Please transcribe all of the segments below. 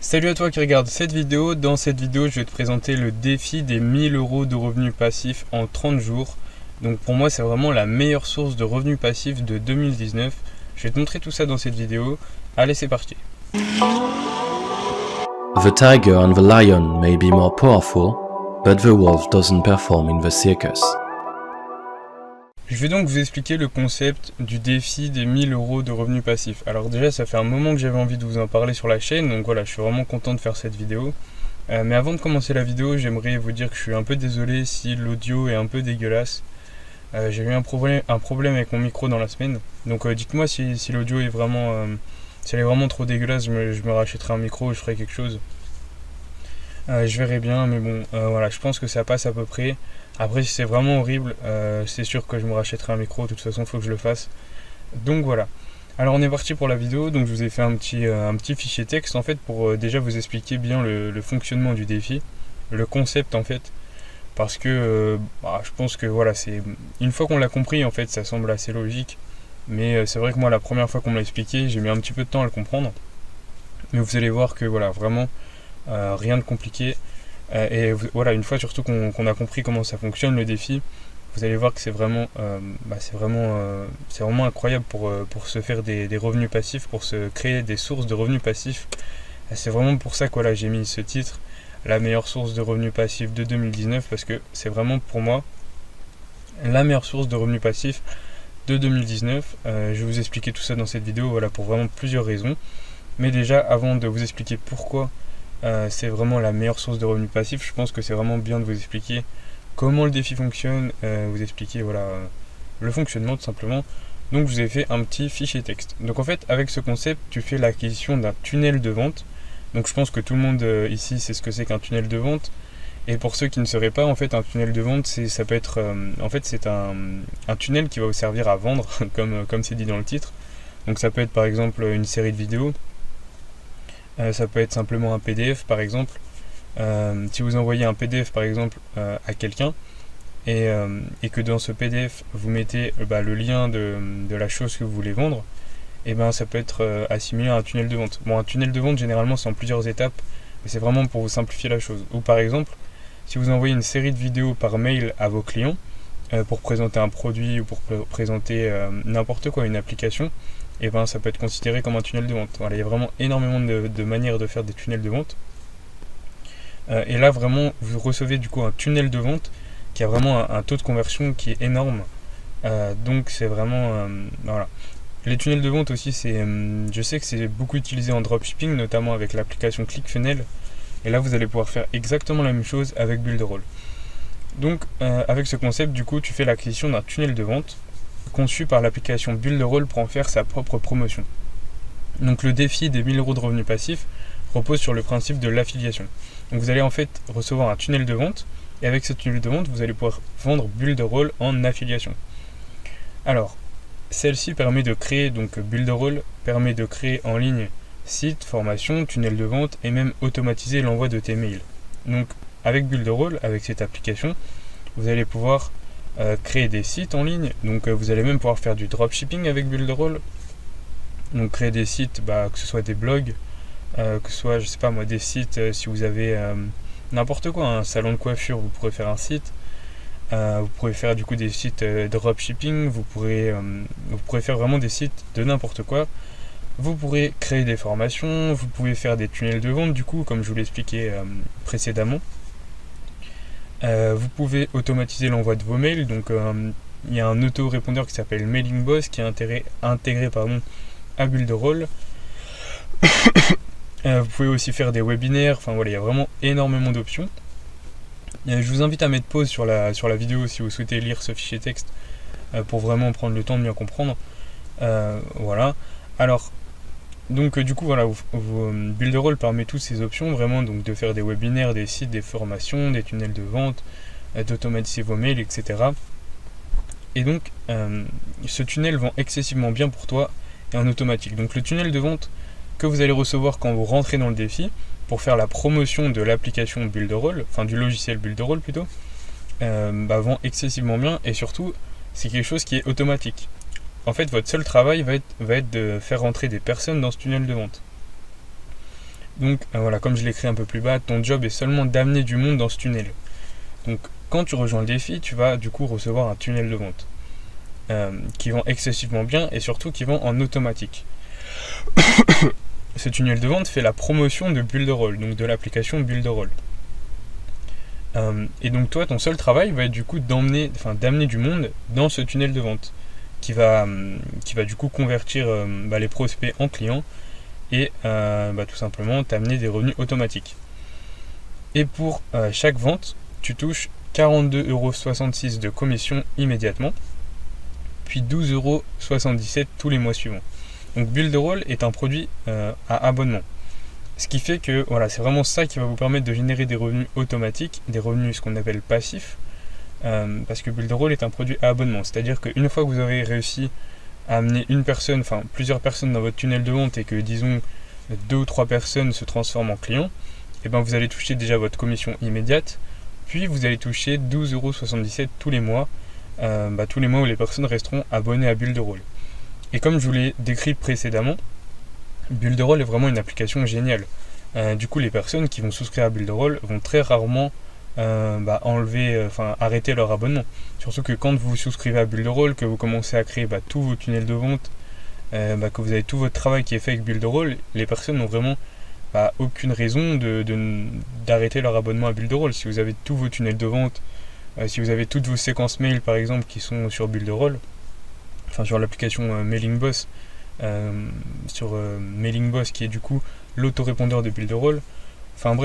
Salut à toi qui regarde cette vidéo. Dans cette vidéo, je vais te présenter le défi des 1000 € de revenus passifs en 30 jours. Donc pour moi, c'est vraiment la meilleure source de revenus passifs de 2019. Je vais te montrer tout ça dans cette vidéo. Allez, c'est parti. The tiger and the lion may be more powerful, but the wolf doesn't perform in the circus. Je vais donc vous expliquer le concept du défi des 1000 € de revenus passifs. Alors déjà, ça fait un moment que j'avais envie de vous en parler sur la chaîne, donc voilà, je suis vraiment content de faire cette vidéo. Mais avant de commencer la vidéo, j'aimerais vous dire que je suis un peu désolé si l'audio est un peu dégueulasse. J'ai eu un problème avec mon micro dans la semaine, donc dites-moi si l'audio est vraiment, si elle est vraiment trop dégueulasse, je me rachèterai un micro, je ferai quelque chose. Je verrai bien, mais bon, voilà, je pense que ça passe à peu près. Après, si c'est vraiment horrible, c'est sûr que je me rachèterai un micro, de toute façon, il faut que je le fasse. Donc voilà. Alors on est parti pour la vidéo, donc je vous ai fait un petit fichier texte en fait pour déjà vous expliquer bien le fonctionnement du défi, le concept en fait, parce que je pense que voilà, c'est une fois qu'on l'a compris en fait, ça semble assez logique, mais c'est vrai que moi la première fois qu'on me l'a expliqué, j'ai mis un petit peu de temps à le comprendre, mais vous allez voir que voilà, vraiment rien de compliqué. Voilà, une fois surtout qu'on a compris comment ça fonctionne le défi, vous allez voir que c'est vraiment incroyable pour se faire des revenus passifs, pour se créer des sources de revenus passifs. C'est vraiment pour ça que voilà, j'ai mis ce titre, la meilleure source de revenus passifs de 2019, parce que c'est vraiment pour moi la meilleure source de revenus passifs de 2019. Je vais vous expliquer tout ça dans cette vidéo, voilà, pour vraiment plusieurs raisons. Mais déjà, avant de vous expliquer pourquoi c'est vraiment la meilleure source de revenus passifs, je pense que c'est vraiment bien de vous expliquer comment le défi fonctionne, vous expliquer voilà, le fonctionnement tout simplement. Donc je vous ai fait un petit fichier texte. Donc en fait, avec ce concept, tu fais l'acquisition d'un tunnel de vente. Donc je pense que tout le monde ici sait ce que c'est qu'un tunnel de vente. Et pour ceux qui ne sauraient pas, en fait, un tunnel de vente, ça peut être, en fait, c'est un tunnel qui va vous servir à vendre, comme c'est dit dans le titre. Donc ça peut être par exemple une série de vidéos. Ça peut être simplement un PDF par exemple. Si vous envoyez un PDF par exemple à quelqu'un et que dans ce PDF vous mettez le lien de la chose que vous voulez vendre, et ça peut être assimilé à un tunnel de vente. Bon, un tunnel de vente généralement c'est en plusieurs étapes, mais c'est vraiment pour vous simplifier la chose. Ou par exemple, si vous envoyez une série de vidéos par mail à vos clients pour présenter un produit ou pour présenter n'importe quoi, une application, et ça peut être considéré comme un tunnel de vente. Voilà, il y a vraiment énormément de manières de faire des tunnels de vente. Et là vraiment vous recevez du coup un tunnel de vente qui a vraiment un taux de conversion qui est énorme. Donc c'est vraiment voilà. Les tunnels de vente aussi, je sais que c'est beaucoup utilisé en dropshipping, notamment avec l'application ClickFunnels. Et là vous allez pouvoir faire exactement la même chose avec Builderall. Donc avec ce concept, du coup tu fais l'acquisition d'un tunnel de vente conçu par l'application Builderall pour en faire sa propre promotion. Donc le défi des 1000 € de revenus passifs repose sur le principe de l'affiliation. Donc vous allez en fait recevoir un tunnel de vente, et avec ce tunnel de vente, vous allez pouvoir vendre Builderall en affiliation. Alors, celle-ci permet de créer, donc Builderall permet de créer en ligne site, formation, tunnel de vente et même automatiser l'envoi de tes mails. Donc avec Builderall, avec cette application, vous allez pouvoir créer des sites en ligne, donc vous allez même pouvoir faire du dropshipping avec Builderall, donc créer des sites, que ce soit des blogs, que ce soit, je sais pas moi, des sites, si vous avez n'importe quoi, un salon de coiffure, vous pourrez faire un site, vous pourrez faire du coup des sites dropshipping, vous pourrez faire vraiment des sites de n'importe quoi, vous pourrez créer des formations, vous pouvez faire des tunnels de vente du coup, comme je vous l'ai expliqué précédemment. Vous pouvez automatiser l'envoi de vos mails, donc il y a un auto-répondeur qui s'appelle Mailing Boss qui est intégré à Builderall. Vous pouvez aussi faire des webinaires, enfin voilà, il y a vraiment énormément d'options. Je vous invite à mettre pause sur la vidéo si vous souhaitez lire ce fichier texte pour vraiment prendre le temps de bien comprendre. Voilà. Alors, donc du coup voilà, Builderall permet toutes ces options vraiment, donc de faire des webinaires, des sites, des formations, des tunnels de vente, d'automatiser vos mails, etc. Et donc ce tunnel vend excessivement bien pour toi et en automatique. Donc le tunnel de vente que vous allez recevoir quand vous rentrez dans le défi pour faire la promotion de l'application Builderall, enfin du logiciel Builderall plutôt, vend excessivement bien, et surtout c'est quelque chose qui est automatique. En fait, votre seul travail va être de faire rentrer des personnes dans ce tunnel de vente. Donc voilà, comme je l'ai écrit un peu plus bas, ton job est seulement d'amener du monde dans ce tunnel. Donc quand tu rejoins le défi, tu vas du coup recevoir un tunnel de vente qui vend excessivement bien et surtout qui vend en automatique. Ce tunnel de vente fait la promotion de Builderall, donc de l'application Builderall. Et donc toi, ton seul travail va être du coup d'amener du monde dans ce tunnel de vente qui va du coup convertir les prospects en clients et tout simplement t'amener des revenus automatiques. Et pour chaque vente, tu touches 42,66€ de commission immédiatement, puis 12,77€ tous les mois suivants. Donc Builderall est un produit à abonnement. Ce qui fait que voilà, c'est vraiment ça qui va vous permettre de générer des revenus automatiques, des revenus ce qu'on appelle passifs, parce que Builderall est un produit à abonnement. C'est-à-dire qu'une fois que vous avez réussi à amener plusieurs personnes dans votre tunnel de vente et que disons 2 ou 3 personnes se transforment en clients, et ben vous allez toucher déjà votre commission immédiate, puis vous allez toucher 12,77€ tous les mois où les personnes resteront abonnées à Builderall. Et comme je vous l'ai décrit précédemment, Builderall est vraiment une application géniale. Du coup, les personnes qui vont souscrire à Builderall vont très rarement arrêter leur abonnement. Surtout que quand vous souscrivez à Builderall, que vous commencez à créer tous vos tunnels de vente, que vous avez tout votre travail qui est fait avec Builderall, les personnes n'ont vraiment aucune raison d'arrêter leur abonnement à Builderall. Si vous avez tous vos tunnels de vente, si vous avez toutes vos séquences mail par exemple qui sont sur Builderall, sur l'application Mailing Boss, Mailing Boss qui est du coup l'autorépondeur de Builderall.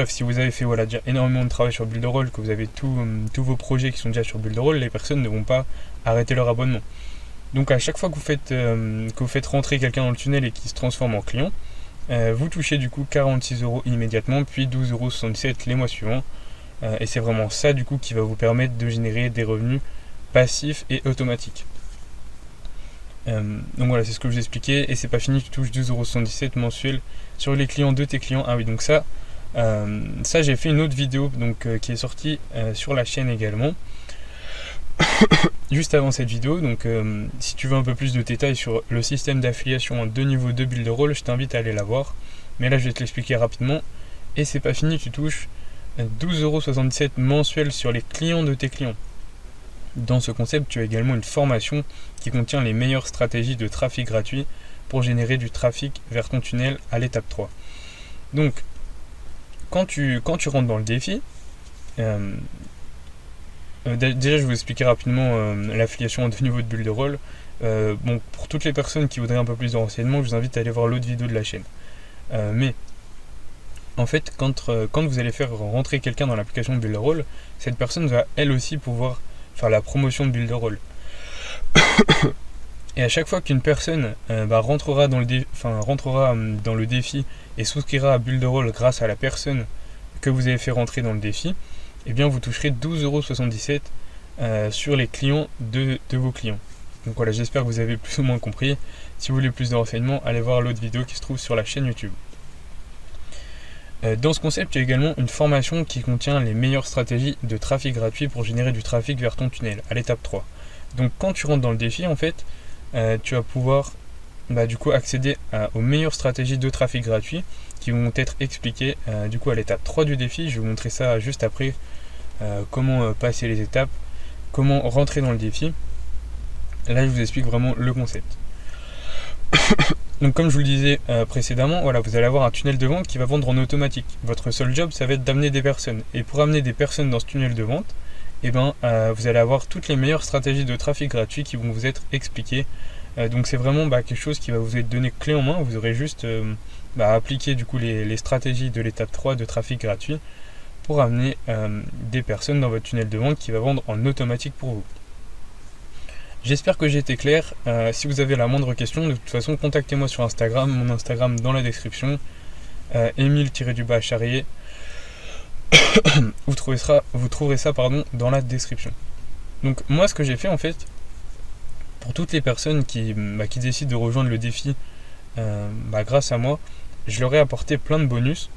Si vous avez fait déjà énormément de travail sur Builderall, que vous avez tous vos projets qui sont déjà sur Builderall, les personnes ne vont pas arrêter leur abonnement. Donc à chaque fois que vous faites rentrer quelqu'un dans le tunnel et qui se transforme en client, vous touchez du coup 46€ immédiatement, puis 12,77€ les mois suivants. Et c'est vraiment ça du coup qui va vous permettre de générer des revenus passifs et automatiques. Donc voilà, c'est ce que je vous expliquais, et c'est pas fini, tu touches 12,77€ mensuels sur les clients de tes clients. Ah oui, donc ça j'ai fait une autre vidéo qui est sortie sur la chaîne également juste avant cette vidéo. Donc si tu veux un peu plus de détails sur le système d'affiliation en 2 niveaux de Builderall, je t'invite à aller la voir, mais là je vais te l'expliquer rapidement. Et c'est pas fini, tu touches 12,77€ mensuels sur les clients de tes clients. Dans ce concept, tu as également une formation qui contient les meilleures stratégies de trafic gratuit pour générer du trafic vers ton tunnel à l'étape 3. Donc, quand tu rentres dans le défi, déjà je vais vous expliquer rapidement l'affiliation en 2 niveaux de Builderall. Pour toutes les personnes qui voudraient un peu plus de renseignements, je vous invite à aller voir l'autre vidéo de la chaîne. Mais en fait, quand vous allez faire rentrer quelqu'un dans l'application de Builderall, cette personne va elle aussi pouvoir faire la promotion de Builderall. Et à chaque fois qu'une personne rentrera dans le défi et souscrira à Builderall grâce à la personne que vous avez fait rentrer dans le défi, eh bien vous toucherez 12,77€ sur les clients de vos clients. Donc voilà, j'espère que vous avez plus ou moins compris. Si vous voulez plus de renseignements, allez voir l'autre vidéo qui se trouve sur la chaîne YouTube. Dans ce concept, il y a également une formation qui contient les meilleures stratégies de trafic gratuit pour générer du trafic vers ton tunnel, à l'étape 3. Donc quand tu rentres dans le défi, en fait, tu vas pouvoir accéder aux meilleures stratégies de trafic gratuit qui vont être expliquées à l'étape 3 du défi. Je vais vous montrer ça juste après, comment passer les étapes, comment rentrer dans le défi. Là, je vous explique vraiment le concept. Donc comme je vous le disais précédemment, vous allez avoir un tunnel de vente qui va vendre en automatique. Votre seul job, ça va être d'amener des personnes. Et pour amener des personnes dans ce tunnel de vente, vous allez avoir toutes les meilleures stratégies de trafic gratuit qui vont vous être expliquées. Donc c'est vraiment quelque chose qui va vous être donné clé en main. Vous aurez juste à appliquer du coup les stratégies de l'étape 3 de trafic gratuit pour amener des personnes dans votre tunnel de vente qui va vendre en automatique pour vous. J'espère que j'ai été clair. Si vous avez la moindre question, de toute façon, contactez-moi sur Instagram, mon Instagram dans la description, Emile-Charrier. vous trouverez ça dans la description. Donc moi, ce que j'ai fait en fait, pour toutes les personnes qui décident de rejoindre le défi grâce à moi, je leur ai apporté plein de bonus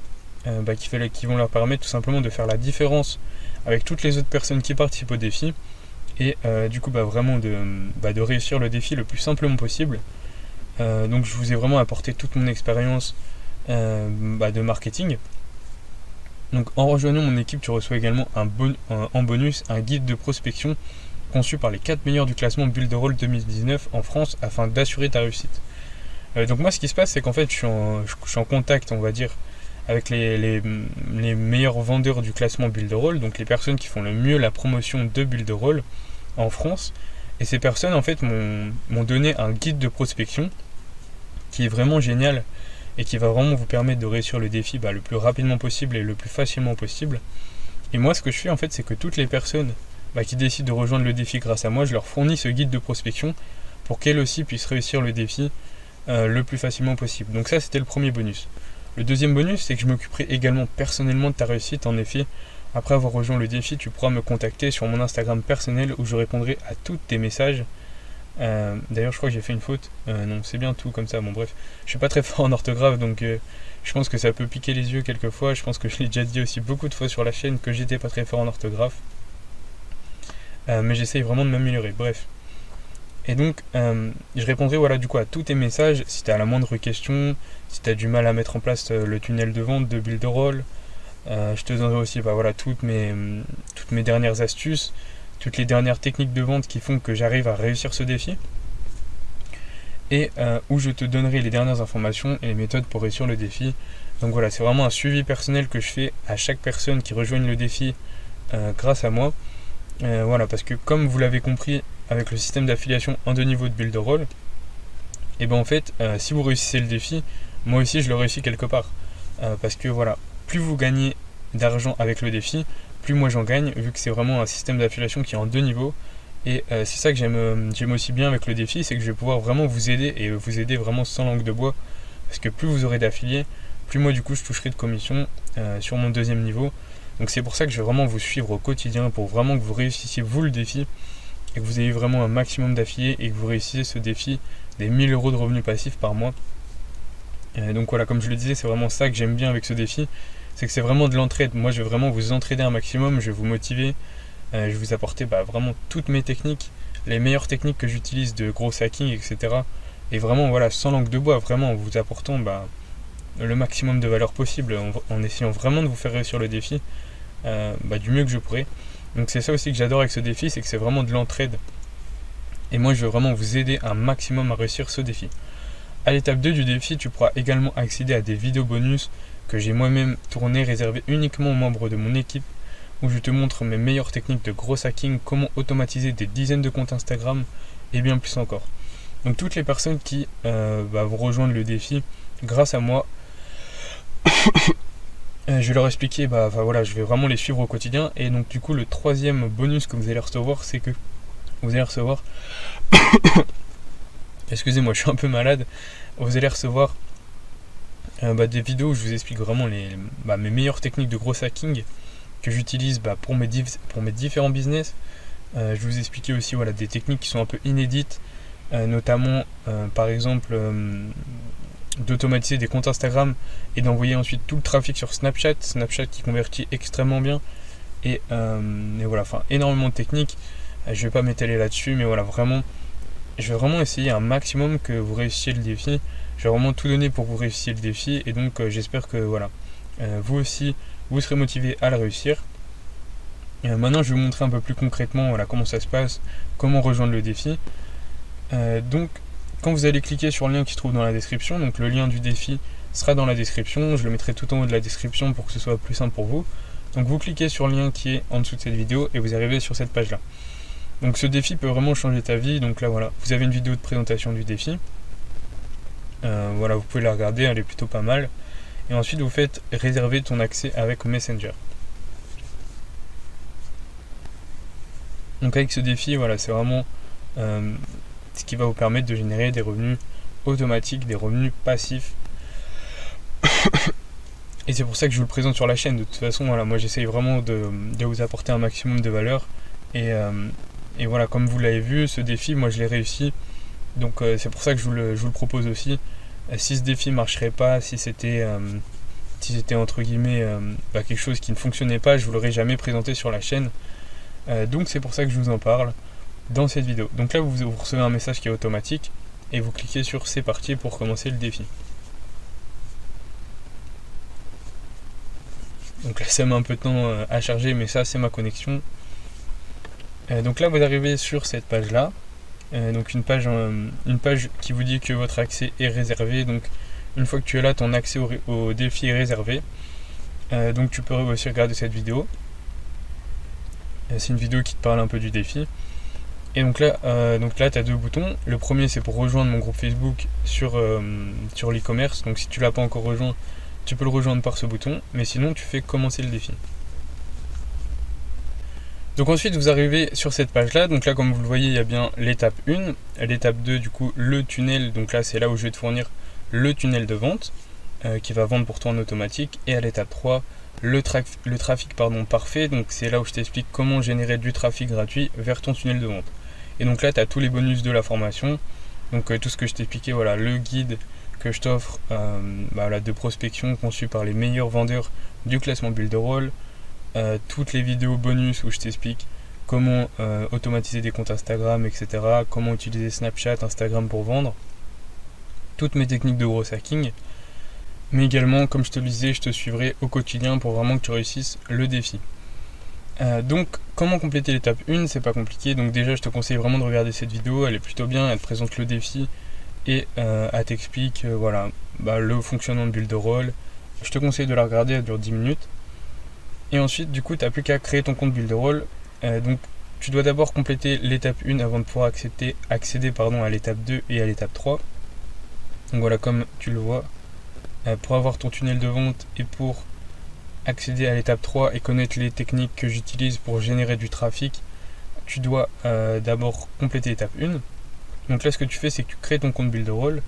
qui vont leur permettre tout simplement de faire la différence avec toutes les autres personnes qui participent au défi. Et vraiment de réussir le défi le plus simplement possible. Donc je vous ai vraiment apporté toute mon expérience de marketing. Donc en rejoignant mon équipe, tu reçois également en bonus un guide de prospection conçu par les 4 meilleurs du classement Builderall 2019 en France afin d'assurer ta réussite. Donc moi ce qui se passe, c'est qu'en fait je suis en contact, on va dire, avec les meilleurs vendeurs du classement Builderall, donc les personnes qui font le mieux la promotion de Builderall en France. Et ces personnes en fait m'ont donné un guide de prospection qui est vraiment génial et qui va vraiment vous permettre de réussir le défi le plus rapidement possible et le plus facilement possible. Et moi ce que je fais en fait, c'est que toutes les personnes qui décident de rejoindre le défi grâce à moi, je leur fournis ce guide de prospection pour qu'elles aussi puissent réussir le défi le plus facilement possible. Donc ça, c'était le premier bonus. Le deuxième bonus, c'est que je m'occuperai également personnellement de ta réussite. En effet, après avoir rejoint le défi, tu pourras me contacter sur mon Instagram personnel où je répondrai à tous tes messages. D'ailleurs, je crois que j'ai fait une faute. Non, c'est bien tout comme ça. Bon, bref, je suis pas très fort en orthographe, donc je pense que ça peut piquer les yeux quelquefois. Je pense que je l'ai déjà dit aussi beaucoup de fois sur la chaîne que j'étais pas très fort en orthographe. Mais j'essaye vraiment de m'améliorer. Bref. Et donc, je répondrai du coup à tous tes messages. Si tu as la moindre question, si tu as du mal à mettre en place le tunnel de vente de Builderall, je te donnerai aussi toutes mes dernières astuces, toutes les dernières techniques de vente qui font que j'arrive à réussir ce défi. Et où je te donnerai les dernières informations et les méthodes pour réussir le défi. Donc voilà, c'est vraiment un suivi personnel que je fais à chaque personne qui rejoigne le défi grâce à moi. Parce que comme vous l'avez compris, avec le système d'affiliation en 2 niveaux de Builderall, et en fait, si vous réussissez le défi, moi aussi je le réussis quelque part. Parce que plus vous gagnez d'argent avec le défi, plus moi j'en gagne, vu que c'est vraiment un système d'affiliation qui est en 2 niveaux. Et c'est ça que j'aime aussi bien avec le défi, c'est que je vais pouvoir vraiment vous aider, et vous aider vraiment sans langue de bois. Parce que plus vous aurez d'affiliés, plus moi du coup je toucherai de commission sur mon 2e niveau. Donc c'est pour ça que je vais vraiment vous suivre au quotidien, pour vraiment que vous réussissiez vous le défi, et que vous ayez vraiment un maximum d'affiliés, et que vous réussissiez ce défi des 1000 € de revenus passifs par mois. Donc voilà, comme je le disais, c'est vraiment ça que j'aime bien avec ce défi, c'est que c'est vraiment de l'entraide. Moi je vais vraiment vous entraider un maximum, je vais vous motiver, je vais vous apporter vraiment toutes mes techniques, les meilleures techniques que j'utilise de gros hacking, etc. Et vraiment sans langue de bois, vraiment en vous apportant le maximum de valeur possible, en essayant vraiment de vous faire réussir le défi du mieux que je pourrais. Donc c'est ça aussi que j'adore avec ce défi, c'est que c'est vraiment de l'entraide. Et moi je veux vraiment vous aider un maximum à réussir ce défi. À l'étape 2 du défi, tu pourras également accéder à des vidéos bonus que j'ai moi-même tournées, réservées uniquement aux membres de mon équipe, où je te montre mes meilleures techniques de gros hacking, comment automatiser des dizaines de comptes Instagram et bien plus encore. Donc toutes les personnes qui vont rejoindre le défi grâce à moi, je vais leur expliquer, je vais vraiment les suivre au quotidien. Et donc du coup le 3e bonus que vous allez recevoir, c'est que vous allez recevoir excusez-moi, je suis un peu malade. Vous allez recevoir des vidéos où je vous explique vraiment mes meilleures techniques de gros hacking que j'utilise pour mes différents business. Je vais vous expliquer aussi des techniques qui sont un peu inédites, notamment par exemple d'automatiser des comptes Instagram et d'envoyer ensuite tout le trafic sur Snapchat qui convertit extrêmement bien, et énormément de techniques. Je vais pas m'étaler là-dessus, mais vraiment je vais vraiment essayer un maximum que vous réussissiez le défi. Je vais vraiment tout donner pour que vous réussissiez le défi, et donc j'espère que vous aussi vous serez motivé à le réussir. Maintenant je vais vous montrer un peu plus concrètement comment ça se passe, comment rejoindre le défi. Donc quand vous allez cliquer sur le lien qui se trouve dans la description, donc le lien du défi sera dans la description, je le mettrai tout en haut de la description pour que ce soit plus simple pour vous. Donc vous cliquez sur le lien qui est en dessous de cette vidéo et vous arrivez sur cette page là. Donc ce défi peut vraiment changer ta vie. Donc là vous avez une vidéo de présentation du défi, vous pouvez la regarder, elle est plutôt pas mal. Et ensuite vous faites réserver ton accès avec Messenger. Donc avec ce défi, c'est vraiment ce qui va vous permettre de générer des revenus automatiques, des revenus passifs. Et c'est pour ça que je vous le présente sur la chaîne. De toute façon, moi j'essaye vraiment de vous apporter un maximum de valeur. Et comme vous l'avez vu, ce défi, moi je l'ai réussi. Donc c'est pour ça que je vous le propose aussi. Si ce défi marcherait pas, si c'était entre guillemets quelque chose qui ne fonctionnait pas, je vous l'aurais jamais présenté sur la chaîne. Donc c'est pour ça que je vous en parle dans cette vidéo. Donc là vous recevez un message qui est automatique et vous cliquez sur c'est parti pour commencer le défi. Donc là ça met un peu de temps à charger, mais ça c'est ma connexion. Donc là vous arrivez sur cette page là, donc une page qui vous dit que votre accès est réservé. Donc une fois que tu es là, ton accès au défi est réservé. Donc tu peux aussi regarder cette vidéo. C'est une vidéo qui te parle un peu du défi. Et donc là tu as deux boutons. Le premier c'est pour rejoindre mon groupe Facebook sur l'e-commerce. Donc si tu l'as pas encore rejoint, tu peux le rejoindre par ce bouton. Mais sinon tu fais commencer le défi. Donc ensuite vous arrivez sur cette page là, donc là comme vous le voyez il y a bien l'étape 1, l'étape 2 du coup le tunnel, donc là c'est là où je vais te fournir le tunnel de vente qui va vendre pour toi en automatique, et à l'étape 3 le trafic parfait, donc c'est là où je t'explique comment générer du trafic gratuit vers ton tunnel de vente. Et donc là tu as tous les bonus de la formation, donc tout ce que je t'ai expliqué, voilà, le guide que je t'offre de prospection conçu par les meilleurs vendeurs du classement Builderall. Toutes les vidéos bonus où je t'explique comment automatiser des comptes Instagram, etc. Comment utiliser Snapchat, Instagram pour vendre. Toutes mes techniques de gros hacking. Mais également, comme je te le disais, je te suivrai au quotidien pour vraiment que tu réussisses le défi. Donc, comment compléter l'étape 1, c'est pas compliqué. Donc déjà, je te conseille vraiment de regarder cette vidéo. Elle est plutôt bien, elle te présente le défi et elle t'explique le fonctionnement de Builderall. Je te conseille de la regarder, elle dure 10 minutes. Et ensuite, du coup, tu n'as plus qu'à créer ton compte Builderall. Donc, tu dois d'abord compléter l'étape 1 avant de pouvoir accéder à l'étape 2 et à l'étape 3. Donc voilà, comme tu le vois, pour avoir ton tunnel de vente et pour accéder à l'étape 3 et connaître les techniques que j'utilise pour générer du trafic, tu dois d'abord compléter l'étape 1. Donc là, ce que tu fais, c'est que tu crées ton compte Builderall.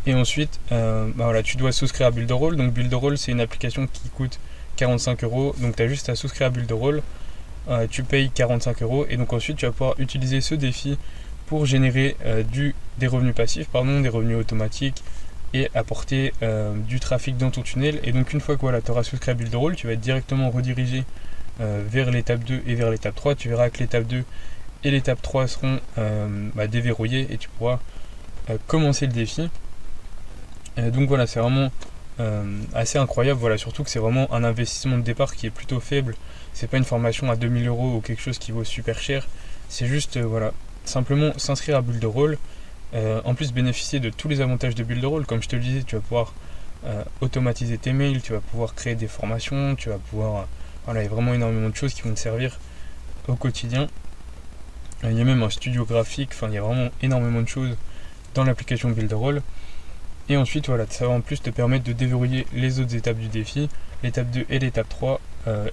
Et ensuite, tu dois souscrire à Builderall. Donc Builderall, c'est une application qui coûte 45 €, donc tu as juste à souscrire à Builderall, tu payes 45 € et donc ensuite tu vas pouvoir utiliser ce défi pour générer des revenus passifs, des revenus automatiques et apporter du trafic dans ton tunnel. Et donc une fois que tu auras souscrit à Builderall, tu vas être directement redirigé vers l'étape 2 et vers l'étape 3. Tu verras que l'étape 2 et l'étape 3 seront déverrouillées et tu pourras commencer le défi. Donc voilà, c'est vraiment assez incroyable, voilà, surtout que c'est vraiment un investissement de départ qui est plutôt faible. C'est pas une formation à 2000 € ou quelque chose qui vaut super cher, c'est juste simplement s'inscrire à Builderall, en plus bénéficier de tous les avantages de Builderall. Comme je te le disais, tu vas pouvoir automatiser tes mails, tu vas pouvoir créer des formations, tu vas pouvoir il y a vraiment énormément de choses qui vont te servir au quotidien. Il y a même un studio graphique, il y a vraiment énormément de choses dans l'application Builderall. Et ensuite, ça va en plus te permettre de déverrouiller les autres étapes du défi, l'étape 2 et l'étape 3.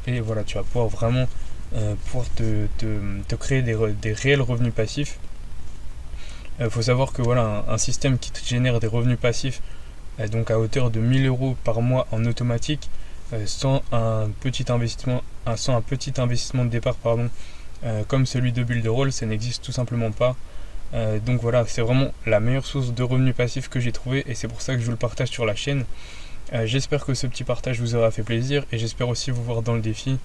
Et voilà, tu vas pouvoir vraiment te créer des réels revenus passifs. Faut savoir que un système qui te génère des revenus passifs, donc à hauteur de 1000 € par mois en automatique, sans un petit investissement de départ, comme celui de Builderall, ça n'existe tout simplement pas. Donc voilà, c'est vraiment la meilleure source de revenus passifs que j'ai trouvé et c'est pour ça que je vous le partage sur la chaîne. J'espère que ce petit partage vous aura fait plaisir et j'espère aussi vous voir dans le défi.